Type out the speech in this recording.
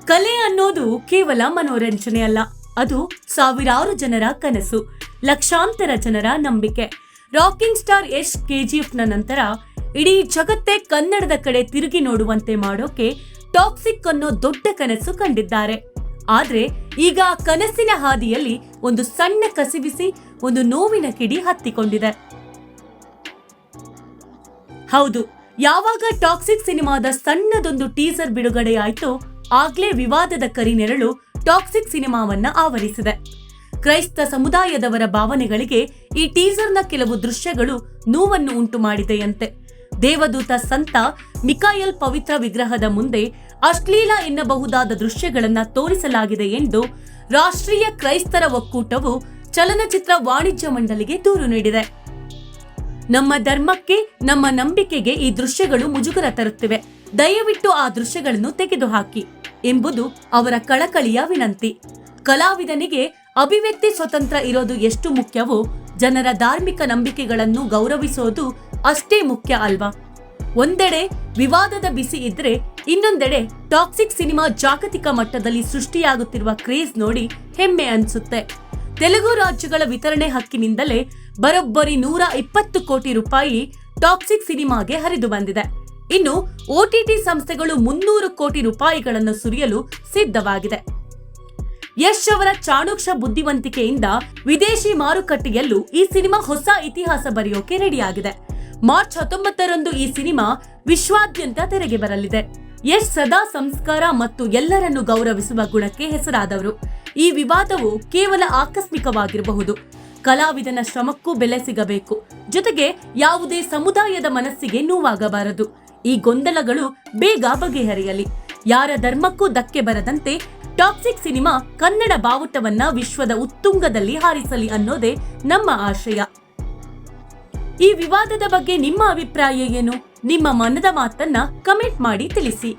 ಕಲೆ ಅನ್ನೋದು ಕೇವಲ ಮನೋರಂಜನೆ ಅಲ್ಲ, ಅದು ಸಾವಿರಾರು ಜನರ ಕನಸು, ಲಕ್ಷಾಂತರ ಜನರ ನಂಬಿಕೆ. ರಾಕಿಂಗ್ ಸ್ಟಾರ್ ಯಶ್ ಕೆಜಿಎಫ್ನ ನಂತರ ಇಡೀ ಜಗತ್ತೇ ಕನ್ನಡದ ಕಡೆ ತಿರುಗಿ ನೋಡುವಂತೆ ಮಾಡೋಕೆ ಟಾಕ್ಸಿಕ್ ಅನ್ನೋ ದೊಡ್ಡ ಕನಸು ಕಂಡಿದ್ದಾರೆ. ಆದ್ರೆ ಈಗ ಆ ಕನಸಿನ ಹಾದಿಯಲ್ಲಿ ಒಂದು ಸಣ್ಣ ಕಸಿವಿಸಿ, ಒಂದು ನೋವಿನ ಕಿಡಿ ಹತ್ತಿಕೊಂಡಿದೆ. ಹೌದು, ಯಾವಾಗ ಟಾಕ್ಸಿಕ್ ಸಿನಿಮಾದ ಸಣ್ಣದೊಂದು ಟೀಸರ್ ಬಿಡುಗಡೆ ಆಯ್ತೋ ಆಗ್ಲೇ ವಿವಾದದ ಕರಿನೆರಳು ಟಾಕ್ಸಿಕ್ ಸಿನಿಮಾವನ್ನ ಆವರಿಸಿದೆ. ಕ್ರೈಸ್ತ ಸಮುದಾಯದವರ ಭಾವನೆಗಳಿಗೆ ಈ ಟೀಸರ್ನ ಕೆಲವು ದೃಶ್ಯಗಳು ನೋವನ್ನು ಉಂಟು ಮಾಡಿದೆಯಂತೆ. ದೇವದೂತ ಸಂತ ಮಿಕಾಯಲ್ ಪವಿತ್ರ ವಿಗ್ರಹದ ಮುಂದೆ ಅಶ್ಲೀಲ ಎನ್ನಬಹುದಾದ ದೃಶ್ಯಗಳನ್ನ ತೋರಿಸಲಾಗಿದೆ ಎಂದು ರಾಷ್ಟ್ರೀಯ ಕ್ರೈಸ್ತರ ಒಕ್ಕೂಟವು ಚಲನಚಿತ್ರ ವಾಣಿಜ್ಯ ಮಂಡಳಿಗೆ ದೂರು ನೀಡಿದೆ. ನಮ್ಮ ಧರ್ಮಕ್ಕೆ, ನಮ್ಮ ನಂಬಿಕೆಗೆ ಈ ದೃಶ್ಯಗಳು ಮುಜುಗರ ತರುತ್ತಿವೆ, ದಯವಿಟ್ಟು ಆ ದೃಶ್ಯಗಳನ್ನು ತೆಗೆದುಹಾಕಿ ಎಂಬುದು ಅವರ ಕಳಕಳಿಯ ವಿನಂತಿ. ಕಲಾವಿದನಿಗೆ ಅಭಿವ್ಯಕ್ತಿ ಸ್ವತಂತ್ರ ಇರೋದು ಎಷ್ಟು ಮುಖ್ಯವೋ, ಜನರ ಧಾರ್ಮಿಕ ನಂಬಿಕೆಗಳನ್ನು ಗೌರವಿಸೋದು ಅಷ್ಟೇ ಮುಖ್ಯ ಅಲ್ವಾ? ಒಂದೆಡೆ ವಿವಾದದ ಬಿಸಿ ಇದ್ರೆ, ಇನ್ನೊಂದೆಡೆ ಟಾಕ್ಸಿಕ್ ಸಿನಿಮಾ ಜಾಗತಿಕ ಮಟ್ಟದಲ್ಲಿ ಸೃಷ್ಟಿಯಾಗುತ್ತಿರುವ ಕ್ರೇಜ್ ನೋಡಿ ಹೆಮ್ಮೆ ಅನ್ಸುತ್ತೆ. ತೆಲುಗು ರಾಜ್ಯಗಳ ವಿತರಣೆ ಹಕ್ಕಿನಿಂದಲೇ ಬರೋಬ್ಬರಿ 120 ಕೋಟಿ ರೂಪಾಯಿ ಟಾಕ್ಸಿಕ್ ಸಿನಿಮಾಗೆ ಹರಿದು ಬಂದಿದೆ. ಇನ್ನು OTT ಸಂಸ್ಥೆಗಳು 300 ಕೋಟಿ ರೂಪಾಯಿಗಳನ್ನು ಸುರಿಯಲು ಸಿದ್ಧವಾಗಿದೆ. ಯಶ್ ಅವರ ಚಾಣುಕ್ಷ ಬುದ್ಧಿವಂತಿಕೆಯಿಂದ ವಿದೇಶಿ ಮಾರುಕಟ್ಟೆಯಲ್ಲೂ ಈ ಸಿನಿಮಾ ಹೊಸ ಇತಿಹಾಸ ಬರೆಯೋಕೆ ರೆಡಿಯಾಗಿದೆ. ಮಾರ್ಚ್ 19ರಂದು ಈ ಸಿನಿಮಾ ವಿಶ್ವಾದ್ಯಂತ ತೆರೆಗೆ ಬರಲಿದೆ. ಯಶ್ ಸದಾ ಸಂಸ್ಕಾರ ಮತ್ತು ಎಲ್ಲರನ್ನು ಗೌರವಿಸುವ ಗುಣಕ್ಕೆ ಹೆಸರಾದವರು. ಈ ವಿವಾದವು ಕೇವಲ ಆಕಸ್ಮಿಕವಾಗಿರಬಹುದು. ಕಲಾವಿದನ ಶ್ರಮಕ್ಕೂ ಬೆಲೆ ಸಿಗಬೇಕು, ಜೊತೆಗೆ ಯಾವುದೇ ಸಮುದಾಯದ ಮನಸ್ಸಿಗೆ ನೋವಾಗಬಾರದು. ಈ ಗೊಂದಲಗಳು ಬೇಗ ಬಗೆಹರಿಯಲಿ. ಯಾರ ಧರ್ಮಕ್ಕೂ ಧಕ್ಕೆ ಬರದಂತೆ ಟಾಕ್ಸಿಕ್ ಸಿನಿಮಾ ಕನ್ನಡ ಬಾವುಟವನ್ನ ವಿಶ್ವದ ಉತ್ತುಂಗದಲ್ಲಿ ಹಾರಿಸಲಿ ಅನ್ನೋದೇ ನಮ್ಮ ಆಶಯ. ಈ ವಿವಾದದ ಬಗ್ಗೆ ನಿಮ್ಮ ಅಭಿಪ್ರಾಯ ಏನು? ನಿಮ್ಮ ಮನದ ಮಾತನ್ನ ಕಮೆಂಟ್ ಮಾಡಿ ತಿಳಿಸಿ.